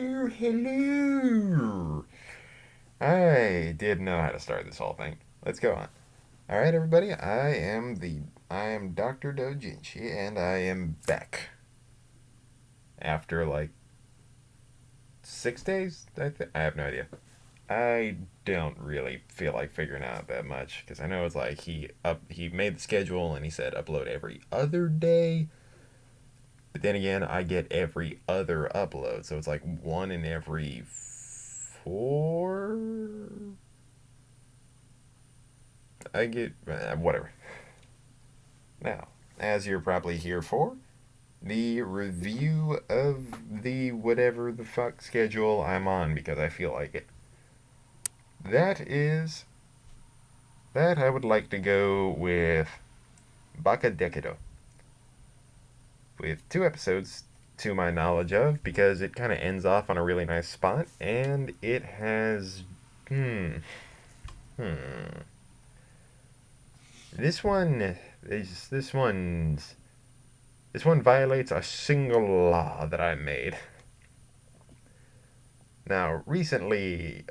Oh, hello. I did know how to start this whole thing. Let's go on. All right, everybody. I am Dr. Doujinshi, and I am back after like 6 days. I have no idea. I don't really feel like figuring out that much because I know it's like he made the schedule and he said upload every other day. But then again, I get every other upload, so it's like one in every four. I get whatever. Now, as you're probably here for, the review of the whatever the fuck schedule I'm on because I feel like it. That is that I would like to go with Baka Dakedo with 2 episodes to my knowledge of because it kind of ends off on a really nice spot and it has hmm this one is this one violates a single law that I made. Now, recently,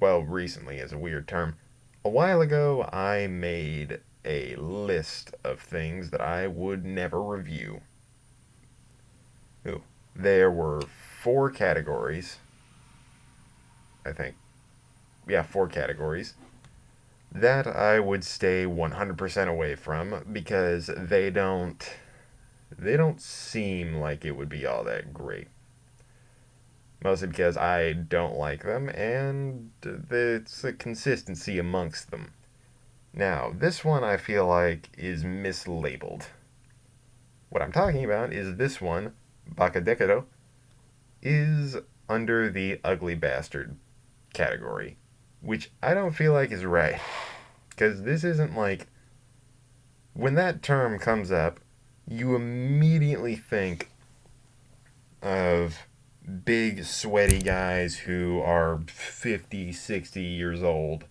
recently is a weird term. A while ago, I made a list of things that I would never review. Ooh, there were 4 categories, I think. Yeah, 4 categories that I would stay 100% away from because they don't seem like it would be all that great. Mostly because I don't like them and it's a consistency amongst them. Now, this one I feel like is mislabeled. What I'm talking about is this one, Baka Dakedo, is under the ugly bastard category, which I don't feel like is right. Because this isn't like. When that term comes up, you immediately think of big, sweaty guys who are 50, 60 years old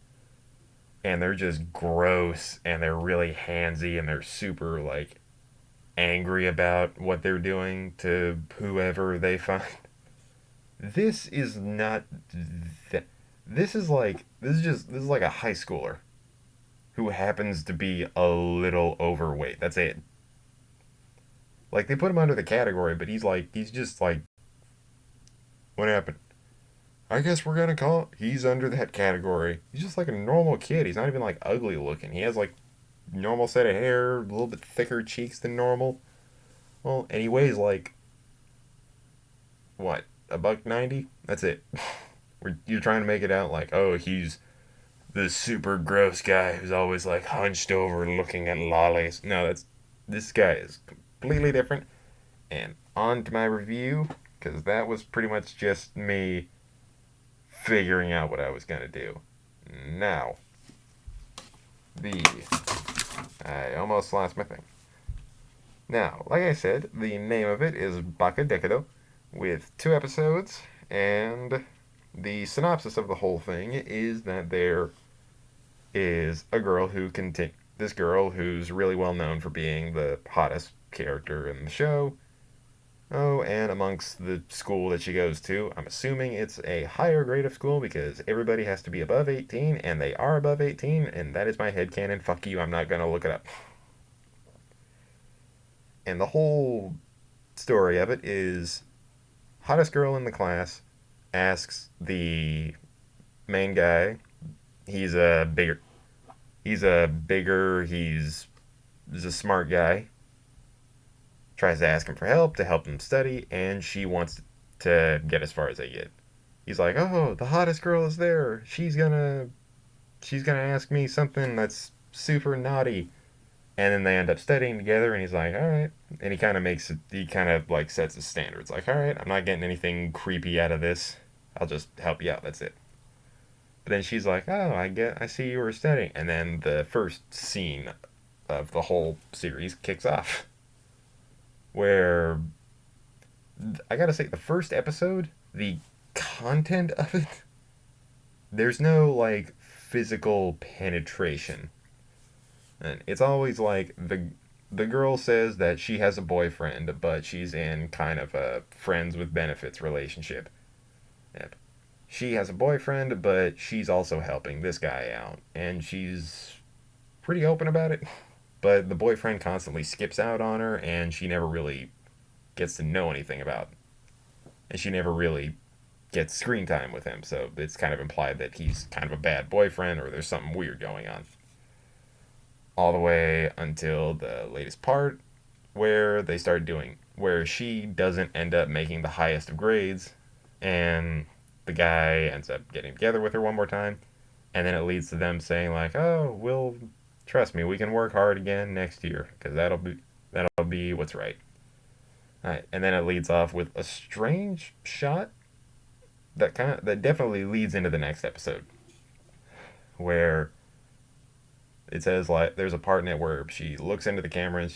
and they're just gross and they're really handsy and they're super, like, angry about what they're doing to whoever they find. This is not. This is like a high schooler who happens to be a little overweight. That's it. Like, they put him under the category, but he's just like, what happened? I guess we're gonna call it. He's under that category. He's just like a normal kid. He's not even like ugly looking. He has like normal set of hair, a little bit thicker cheeks than normal. Well, and he weighs like what, a buck 90? That's it. You're trying to make it out like, oh, he's the super gross guy who's always like hunched over looking at lollies. No, this guy is completely different. And on to my review, because that was pretty much just me figuring out what I was gonna do. Now, the I almost lost my thing. Now, like I said, the name of it is Baka Dakedo, with 2 episodes, and the synopsis of the whole thing is that there is a girl who this girl who's really well known for being the hottest character in the show. Oh, and amongst the school that she goes to, I'm assuming it's a higher grade of school because everybody has to be above 18, and they are above 18, and that is my headcanon. Fuck you, I'm not gonna look it up. And the whole story of it is hottest girl in the class asks the main guy, he's a bigger, he's a smart guy, tries to ask him for help to help him study, and she wants to get as far as they get. He's like, "Oh, the hottest girl is there. She's gonna ask me something that's super naughty." And then they end up studying together, and he's like, "All right." And he kind of like sets the standards, like, "All right, I'm not getting anything creepy out of this. I'll just help you out. That's it." But then she's like, "Oh, I see you were studying." And then the first scene of the whole series kicks off, where I gotta say, the first episode, the content of it, there's no like physical penetration, and it's always like the girl says that she has a boyfriend, but she's in kind of a friends with benefits relationship. Yep. She has a boyfriend, but she's also helping this guy out, and she's pretty open about it. But the boyfriend constantly skips out on her, and she never really gets to know anything about it. And she never really gets screen time with him, so it's kind of implied that he's kind of a bad boyfriend or there's something weird going on. All the way until the latest part where they start doing, where she doesn't end up making the highest of grades, and the guy ends up getting together with her one more time, and then it leads to them saying like, "Oh, we'll trust me, we can work hard again next year because that'll be what's right." All right, and then it leads off with a strange shot that definitely leads into the next episode, where it says like there's a part in it where she looks into the camera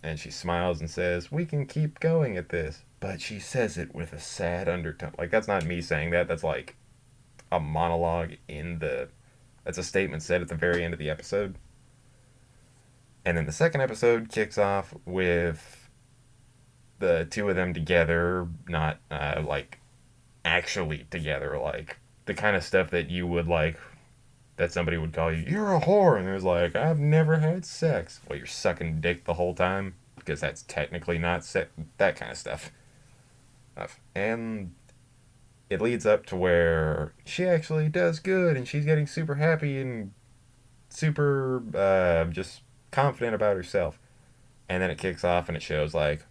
and she smiles and says, "We can keep going at this," but she says it with a sad undertone. Like that's not me saying that. That's like a monologue in the. That's a statement said at the very end of the episode. And then the second episode kicks off with the two of them together, not like actually together, like the kind of stuff that you would like that somebody would call you're a whore, and there's like, I've never had sex. Well, you're sucking dick the whole time, because that's technically not sex, that kind of stuff. And it leads up to where she actually does good, and she's getting super happy and super just confident about herself. And then it kicks off and it shows like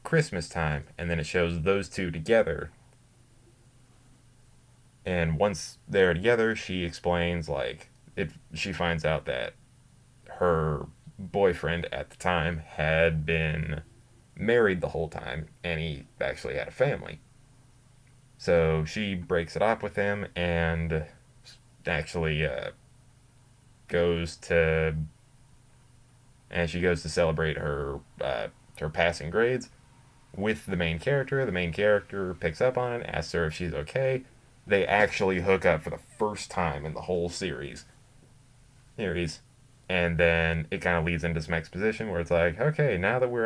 Christmas time, and then it shows those two together. And once they're together, she explains like it. She finds out that her boyfriend at the time had been married the whole time, and he actually had a family. So she breaks it up with him and actually goes to and she goes to celebrate her passing grades with the main character. The main character picks up on it, asks her if she's okay. They actually hook up for the first time in the whole series, and then it kind of leads into some exposition where it's like, okay, now that we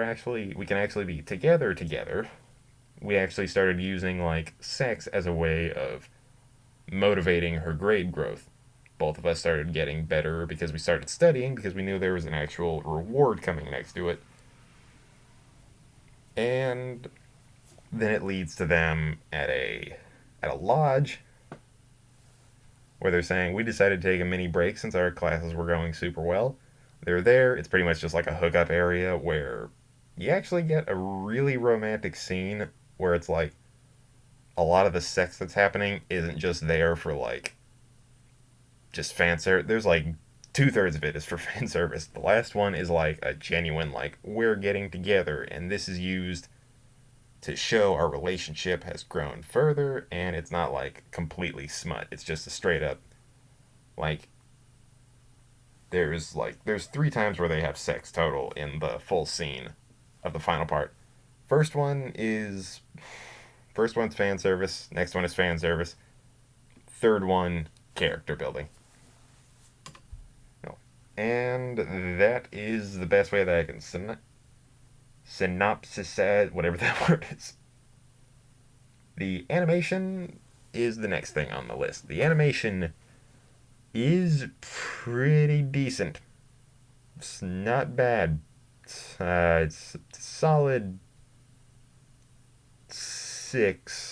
can actually be together, we actually started using like sex as a way of motivating her grade growth. Both of us started getting better because we started studying because we knew there was an actual reward coming next to it. And then it leads to them at a lodge where they're saying we decided to take a mini break since our classes were going super well. They're there. It's pretty much just like a hookup area where you actually get a really romantic scene where it's like a lot of the sex that's happening isn't just there for like just fan service. There's like 2/3 of it is for fan service. The last one is like a genuine like we're getting together, and this is used to show our relationship has grown further, and it's not like completely smut. It's just a straight up like there's 3 times where they have sex total in the full scene of the final part. First one is first one's fan service, next one is fan service, third one character building. And that is the best way that I can synopsis whatever that word is. The animation is the next thing on the list. The animation is pretty decent. It's not bad. It's solid six-ish.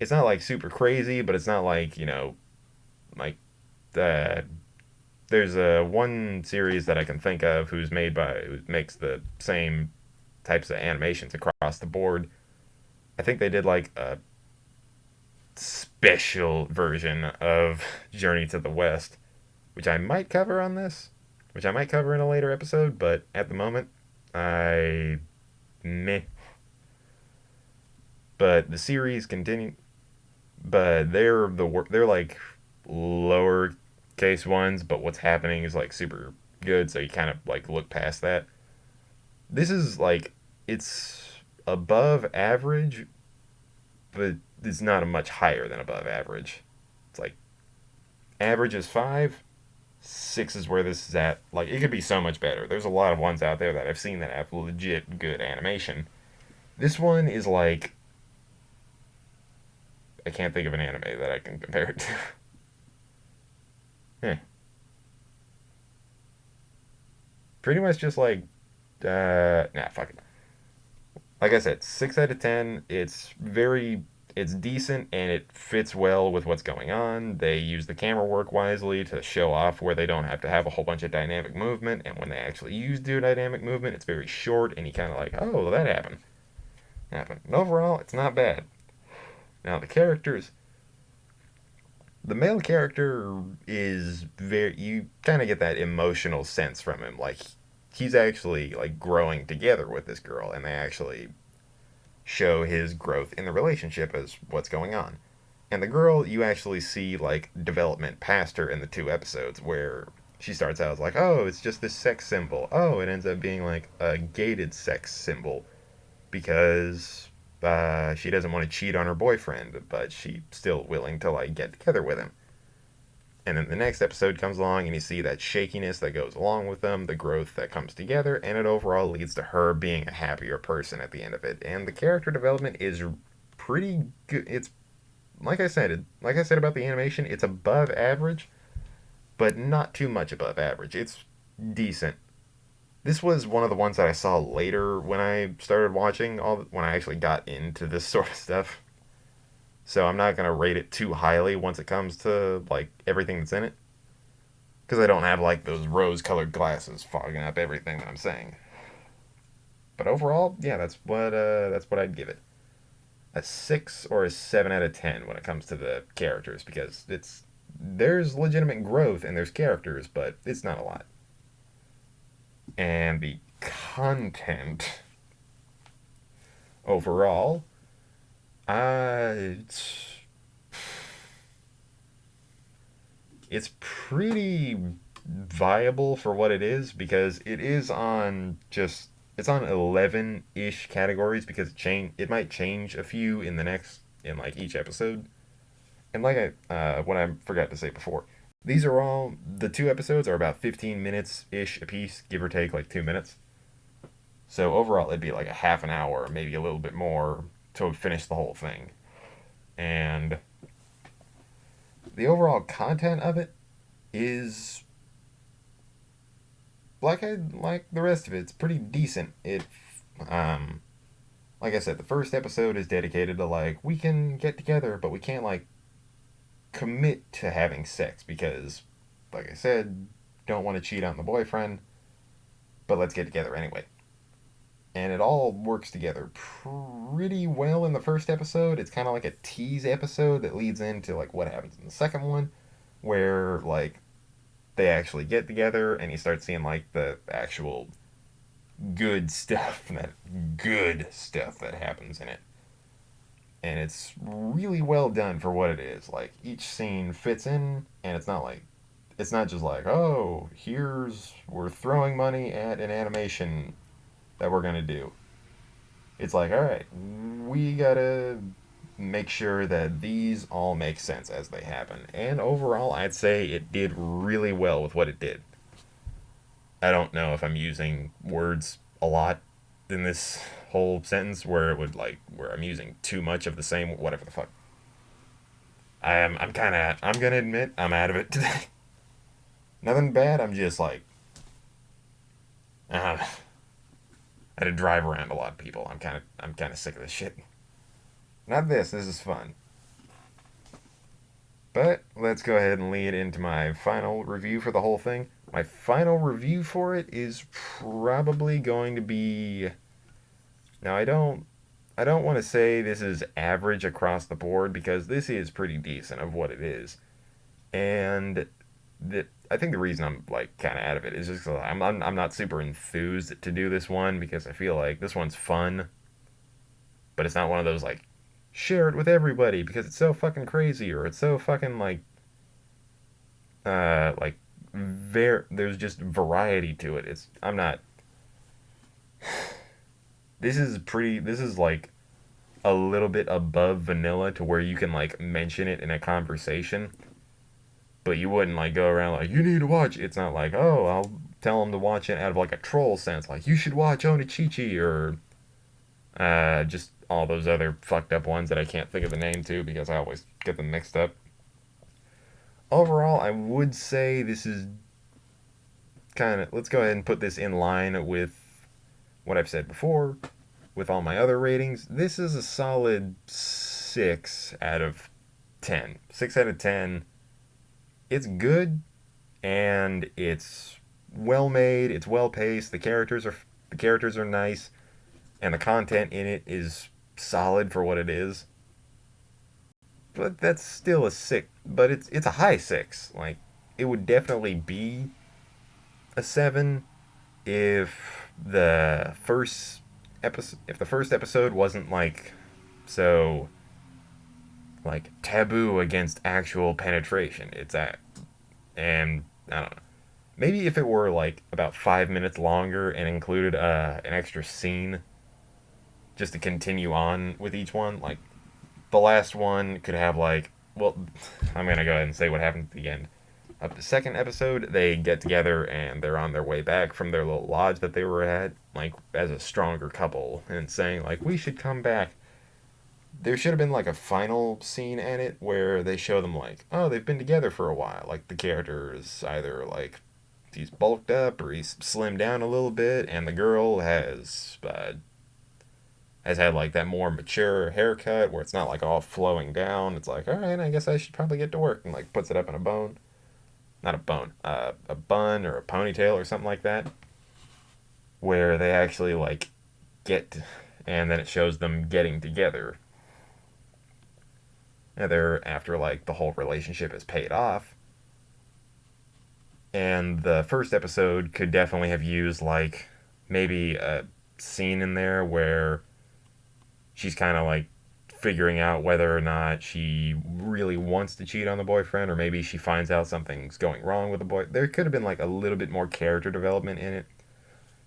It's not like super crazy, but it's not like, like uh, there's a one series that I can think of who makes the same types of animations across the board. I think they did like a special version of Journey to the West, which I might cover on this, which I might cover in a later episode, but at the moment, I meh. But the series continue, but they're like lower case ones, but what's happening is like super good, so you kind of like look past that. This is like it's above average, but it's not a much higher than above average. It's like average is 5, 6 is where this is at. Like, it could be so much better. There's a lot of ones out there that I've seen that have legit good animation. This one is like, I can't think of an anime that I can compare it to. Heh. Pretty much just like, nah, fuck it. Like I said, 6 out of 10. It's decent and it fits well with what's going on. They use the camera work wisely to show off where they don't have to have a whole bunch of dynamic movement. And when they actually do dynamic movement, it's very short and you kind of like, oh, well, that happened. And overall, it's not bad. Now the characters, the male character is very, you kind of get that emotional sense from him. Like he's actually like growing together with this girl, and they actually show his growth in the relationship as what's going on. And the girl, you actually see like development past her in the 2 episodes where she starts out as like, oh, it's just this sex symbol. Oh, it ends up being like a gated sex symbol because she doesn't want to cheat on her boyfriend, but she's still willing to like get together with him. And then the next episode comes along, and you see that shakiness that goes along with them, the growth that comes together, and it overall leads to her being a happier person at the end of it. And the character development is pretty good. It's like I said about the animation, it's above average, but not too much above average. It's decent. This was one of the ones that I saw later when I started watching when I actually got into this sort of stuff. So I'm not gonna rate it too highly once it comes to like everything that's in it, because I don't have like those rose-colored glasses fogging up everything that I'm saying. But overall, yeah, that's what I'd give it. A 6 or a 7 out of 10 when it comes to the characters, because there's legitimate growth and there's characters, but it's not a lot. And the content overall, it's pretty viable for what it is, because it's on 11-ish categories, because it might change a few in like each episode. And like what I forgot to say before, the 2 episodes are about 15 minutes ish a piece, give or take like 2 minutes. So overall it'd be like a half an hour, maybe a little bit more, to finish the whole thing. And the overall content of it is like the rest of it. It's pretty decent. Um like I said, the first episode is dedicated to like, we can get together, but we can't like commit to having sex because, like I said, don't want to cheat on the boyfriend, but let's get together anyway. And it all works together pretty well in the first episode. It's kind of like a tease episode that leads into like what happens in the second one, where like they actually get together and you start seeing like the actual good stuff that happens in it. And it's really well done for what it is. Like each scene fits in, and it's not just like, oh, we're throwing money at an animation that we're gonna do. It's like, all right, we gotta make sure that these all make sense as they happen. And overall, I'd say it did really well with what it did. I don't know if I'm using words a lot in this whole sentence where I'm using too much of the same, whatever the fuck. I'm gonna admit I'm out of it today. Nothing bad. I'm just like, I had to drive around a lot of people. I'm kind of sick of this shit. Not this. This is fun. But let's go ahead and lead into my final review for the whole thing. My final review for it is probably going to be. Now I don't want to say this is average across the board, because this is pretty decent of what it is. And I think the reason I'm like kind of out of it is just 'cause I'm not super enthused to do this one, because I feel like this one's fun, but it's not one of those like, share it with everybody because it's so fucking crazy, or it's so fucking like there's just variety to it. I'm not. This is like a little bit above vanilla to where you can like mention it in a conversation. But you wouldn't like go around like, you need to watch. It's not like, oh, I'll tell them to watch it out of like a troll sense, like you should watch Onichichi or just all those other fucked up ones that I can't think of the name to because I always get them mixed up. Overall, I would say this is kind of, let's go ahead and put this in line with what I've said before with all my other ratings. This is a solid 6 out of 10. 6 out of 10. It's good and it's well made, it's well paced, the characters are nice, and the content in it is solid for what it is. But that's still a 6, but it's a high 6. Like it would definitely be a 7 if the first episode wasn't like so like taboo against actual penetration. It's at and I don't know. Maybe if it were like about 5 minutes longer and included an extra scene just to continue on with each one, like the last one could have like, well, I'm gonna go ahead and say what happened at the end of the second episode. They get together and they're on their way back from their little lodge that they were at, like as a stronger couple, and saying like we should come back. There should have been like a final scene in it where they show them like, oh, they've been together for a while. Like the character is either like he's bulked up or he's slimmed down a little bit, and the girl has had like that more mature haircut where it's not like all flowing down. It's like, all right, I guess I should probably get to work, and like puts it up in a bone, not a bone, a bun or a ponytail or something like that, where they actually like get, and then it shows them getting together. And they're after like the whole relationship is paid off. And the first episode could definitely have used like maybe a scene in there where she's kind of like figuring out whether or not she really wants to cheat on the boyfriend, or maybe she finds out something's going wrong with the boy. There could have been like a little bit more character development in it.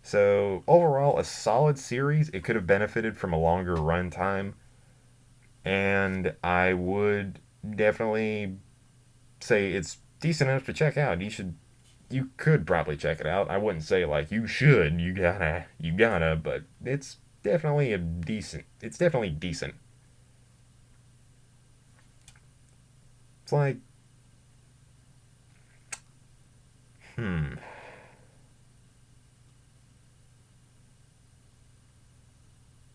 So overall, a solid series. It could have benefited from a longer runtime, and I would definitely say it's decent enough to check out. You could probably check it out. I wouldn't say like you should, you gotta, but it's definitely decent. It's like, hmm,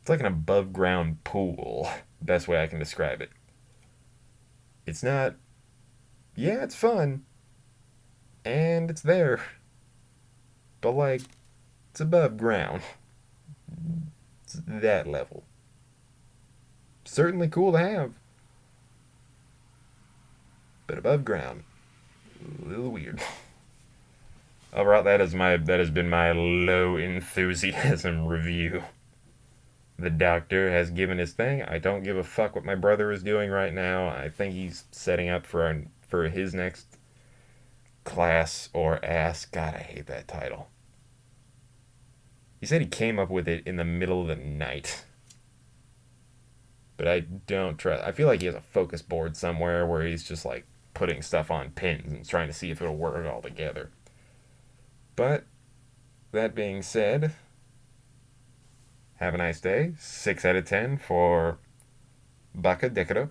it's like an above ground pool. Best way I can describe it. It's not, yeah, it's fun, and it's there, but like, it's above ground. It's that level. Certainly cool to have, but above ground. A little weird. Overall, that has been my low enthusiasm review. The doctor has given his thing. I don't give a fuck what my brother is doing right now. I think he's setting up for his next class or ass. God, I hate that title. He said he came up with it in the middle of the night. But I don't trust. I feel like he has a focus board somewhere where he's just like putting stuff on pins and trying to see if it'll work all together. But that being said, have a nice day. 6 out of 10 for Baka Dakedo.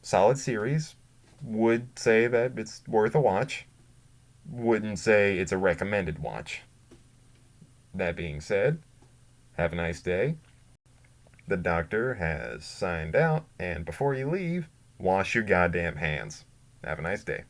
Solid series. Would say that it's worth a watch. Wouldn't say it's a recommended watch. That being said, have a nice day. The doctor has signed out, and before you leave, wash your goddamn hands. Have a nice day.